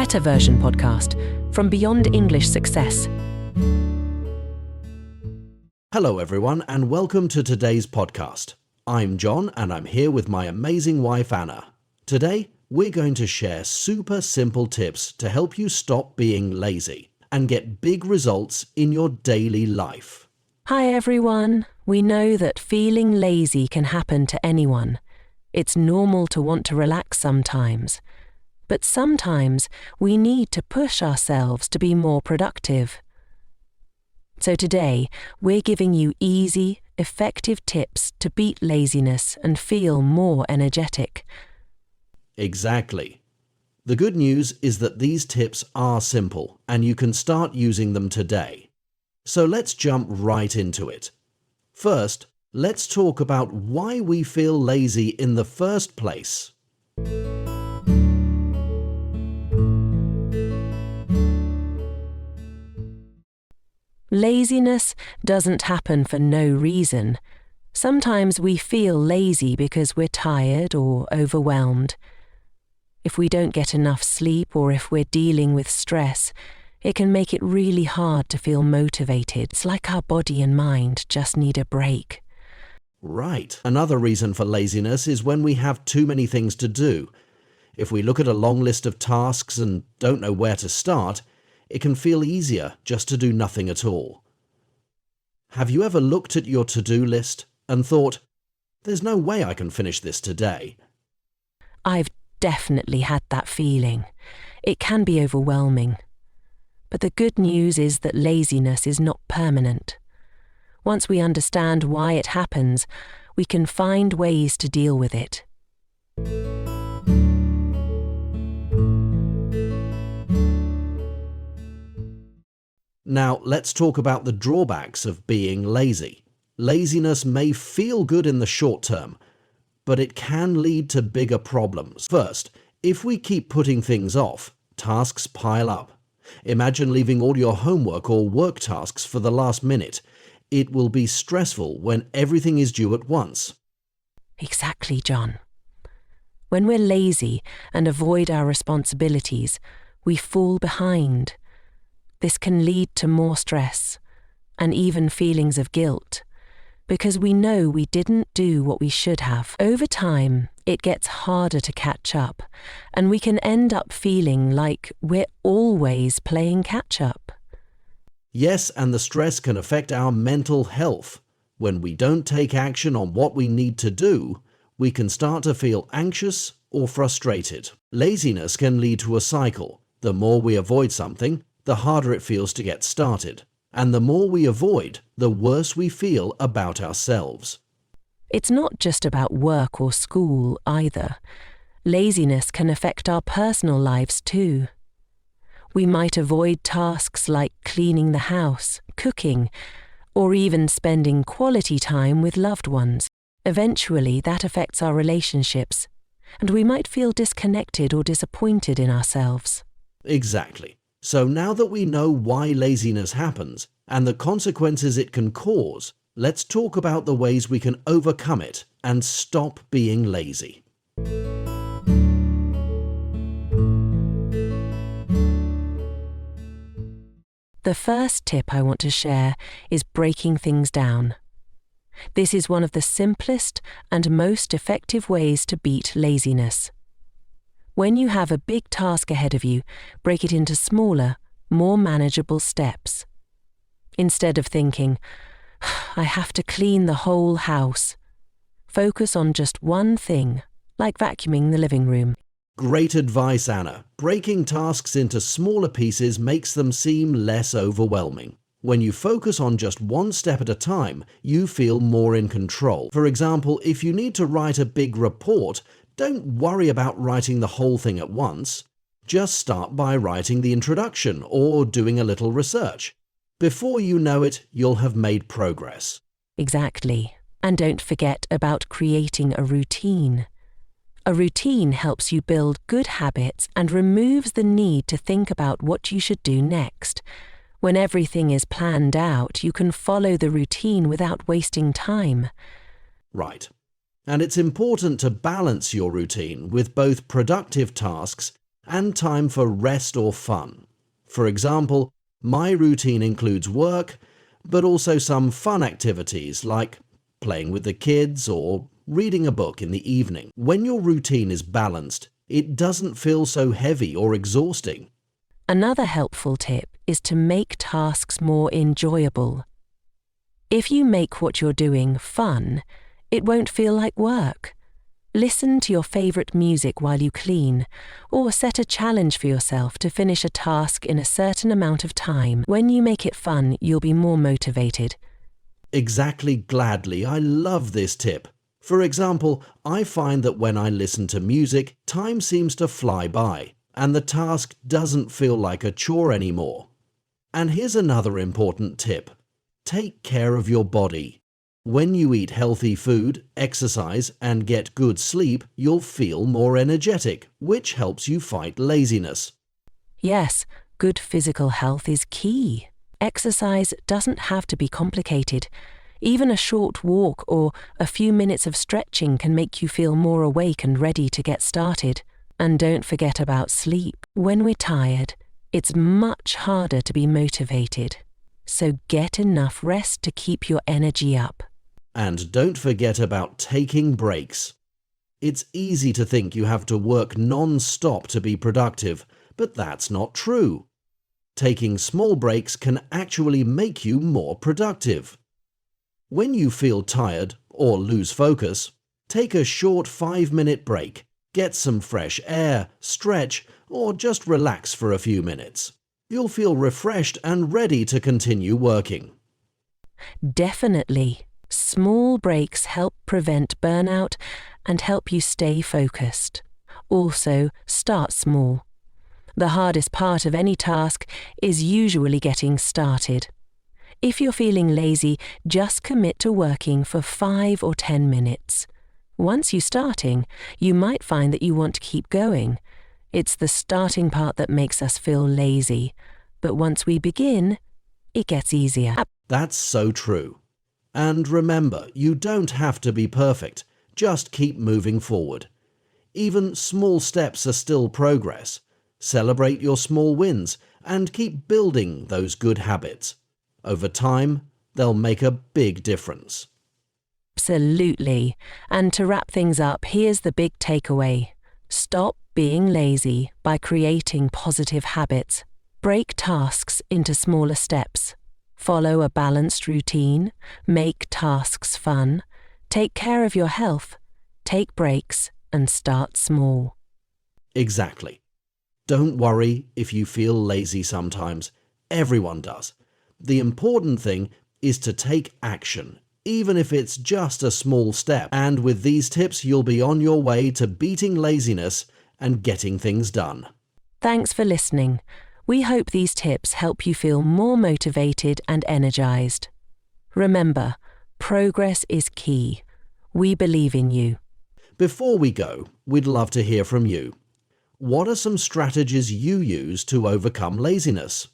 Better Version podcast from Beyond English Success. Hello everyone and welcome to today's podcast. I'm John and I'm here with my amazing wife Anna. Today we're going to share super simple tips to help you stop being lazy and get big results in your daily life. Hi everyone. We know that feeling lazy can happen to anyone. It's normal to want to relax sometimes. But sometimes we need to push ourselves to be more productive. So today, we're giving you easy, effective tips to beat laziness and feel more energetic. Exactly. The good news is that these tips are simple and you can start using them today. So let's jump right into it. First, let's talk about why we feel lazy in the first place. Laziness doesn't happen for no reason. Sometimes we feel lazy because we're tired or overwhelmed. If we don't get enough sleep or if we're dealing with stress, it can make it really hard to feel motivated. It's like our body and mind just need a break. Right. Another reason for laziness is when we have too many things to do. If we look at a long list of tasks and don't know where to start, it can feel easier just to do nothing at all. Have you ever looked at your to-do list and thought, there's no way I can finish this today? I've definitely had that feeling. It can be overwhelming. But the good news is that laziness is not permanent. Once we understand why it happens, we can find ways to deal with it. Now, let's talk about the drawbacks of being lazy. Laziness may feel good in the short term, but it can lead to bigger problems. First, if we keep putting things off, tasks pile up. Imagine leaving all your homework or work tasks for the last minute. It will be stressful when everything is due at once. Exactly, John. When we're lazy and avoid our responsibilities, we fall behind. This can lead to more stress and even feelings of guilt because we know we didn't do what we should have. Over time, it gets harder to catch up and we can end up feeling like we're always playing catch-up. Yes, and the stress can affect our mental health. When we don't take action on what we need to do, we can start to feel anxious or frustrated. Laziness can lead to a cycle. The more we avoid something, the harder it feels to get started. And the more we avoid, the worse we feel about ourselves. It's not just about work or school either. Laziness can affect our personal lives too. We might avoid tasks like cleaning the house, cooking, or even spending quality time with loved ones. Eventually, that affects our relationships, and we might feel disconnected or disappointed in ourselves. Exactly. So now that we know why laziness happens and the consequences it can cause, let's talk about the ways we can overcome it and stop being lazy. The first tip I want to share is breaking things down. This is one of the simplest and most effective ways to beat laziness. When you have a big task ahead of you, break it into smaller, more manageable steps. Instead of thinking, I have to clean the whole house, focus on just one thing, like vacuuming the living room. Great advice, Anna. Breaking tasks into smaller pieces makes them seem less overwhelming. When you focus on just one step at a time, you feel more in control. For example, if you need to write a big report, don't worry about writing the whole thing at once. Just start by writing the introduction or doing a little research. Before you know it, you'll have made progress. Exactly. And don't forget about creating a routine. A routine helps you build good habits and removes the need to think about what you should do next. When everything is planned out, you can follow the routine without wasting time. Right. And it's important to balance your routine with both productive tasks and time for rest or fun. For example, my routine includes work, but also some fun activities like playing with the kids or reading a book in the evening. When your routine is balanced, it doesn't feel so heavy or exhausting. Another helpful tip is to make tasks more enjoyable. If you make what you're doing fun, it won't feel like work. Listen to your favourite music while you clean, or set a challenge for yourself to finish a task in a certain amount of time. When you make it fun, you'll be more motivated. Exactly, gladly. I love this tip. For example, I find that when I listen to music, time seems to fly by, and the task doesn't feel like a chore anymore. And here's another important tip. Take care of your body. When you eat healthy food, exercise, and get good sleep, you'll feel more energetic, which helps you fight laziness. Yes, good physical health is key. Exercise doesn't have to be complicated. Even a short walk or a few minutes of stretching can make you feel more awake and ready to get started. And don't forget about sleep. When we're tired, it's much harder to be motivated. So get enough rest to keep your energy up. And don't forget about taking breaks. It's easy to think you have to work non-stop to be productive, but that's not true. Taking small breaks can actually make you more productive. When you feel tired or lose focus, take a short 5-minute break, get some fresh air, stretch, or just relax for a few minutes. You'll feel refreshed and ready to continue working. Definitely. Small breaks help prevent burnout and help you stay focused. Also, start small. The hardest part of any task is usually getting started. If you're feeling lazy, just commit to working for 5 or 10 minutes. Once you're starting, you might find that you want to keep going. It's the starting part that makes us feel lazy. But once we begin, it gets easier. That's so true. And remember, you don't have to be perfect. Just keep moving forward. Even small steps are still progress. Celebrate your small wins and keep building those good habits. Over time, they'll make a big difference. Absolutely. And to wrap things up, here's the big takeaway. Stop being lazy by creating positive habits. Break tasks into smaller steps. Follow a balanced routine. Make tasks fun. Take care of your health. Take breaks and start small. Exactly. Don't worry if you feel lazy sometimes. Everyone does. The important thing is to take action, even if it's just a small step. And with these tips, you'll be on your way to beating laziness and getting things done. Thanks for listening. We hope these tips help you feel more motivated and energized. Remember, progress is key. We believe in you. Before we go, we'd love to hear from you. What are some strategies you use to overcome laziness?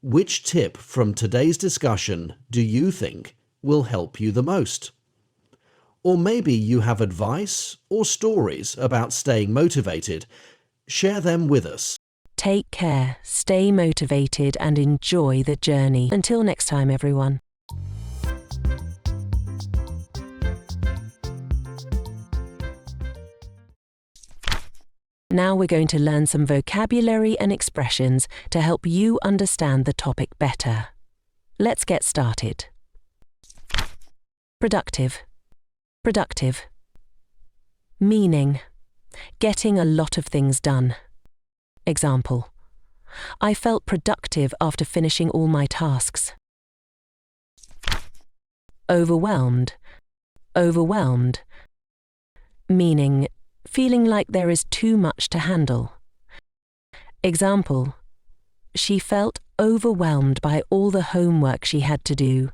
Which tip from today's discussion do you think will help you the most? Or maybe you have advice or stories about staying motivated. Share them with us. Take care, stay motivated, and enjoy the journey. Until next time, everyone. Now we're going to learn some vocabulary and expressions to help you understand the topic better. Let's get started. Productive. Productive. Meaning: getting a lot of things done. Example: I felt productive after finishing all my tasks. Overwhelmed. Overwhelmed. Meaning: feeling like there is too much to handle. Example: she felt overwhelmed by all the homework she had to do.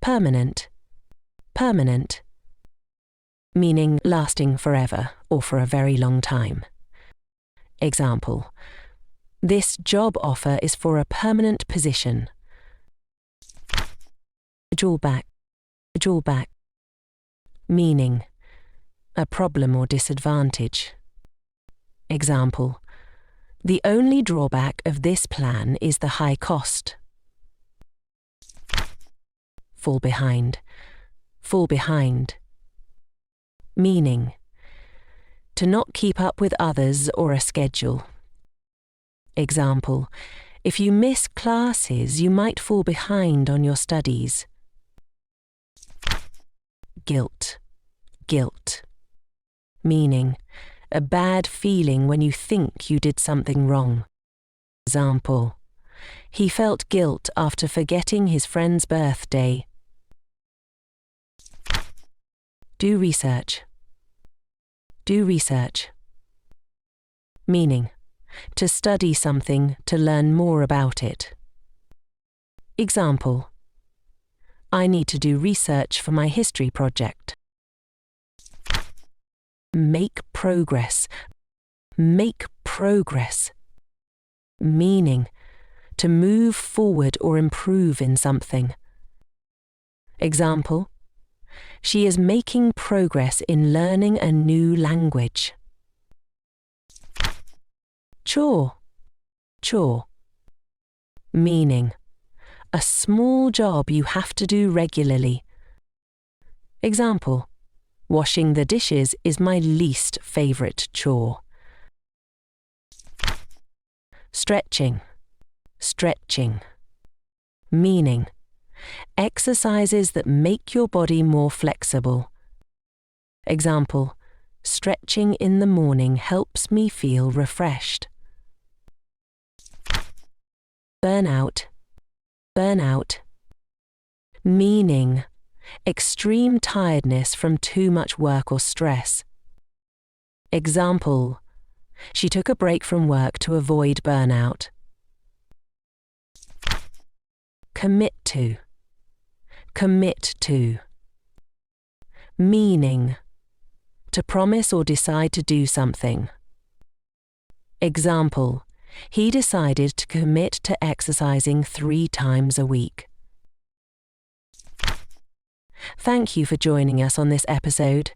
Permanent. Permanent. Meaning lasting forever or for a very long time. Example: this job offer is for a permanent position. Drawback. Drawback. Meaning a problem or disadvantage. Example: the only drawback of this plan is the high cost. Fall behind. Fall behind. Meaning: to not keep up with others or a schedule. Example: if you miss classes, you might fall behind on your studies. Guilt. Guilt. Meaning: a bad feeling when you think you did something wrong. Example: he felt guilt after forgetting his friend's birthday. Do research. Do research. Meaning: to study something to learn more about it. Example: I need to do research for my history project. Make progress. Make progress. Meaning: to move forward or improve in something. Example: she is making progress in learning a new language. Chore. Chore. Meaning: a small job you have to do regularly. Example: washing the dishes is my least favourite chore. Stretching. Stretching. Meaning: exercises that make your body more flexible. Example: stretching in the morning helps me feel refreshed. Burnout. Burnout. Meaning: extreme tiredness from too much work or stress. Example: she took a break from work to avoid burnout. Commit to. Commit to. Meaning: to promise or decide to do something. Example: he decided to commit to exercising 3 times a week. Thank you for joining us on this episode.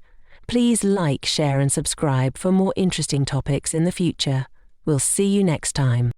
Please like, share and subscribe for more interesting topics in the future. We'll see you next time.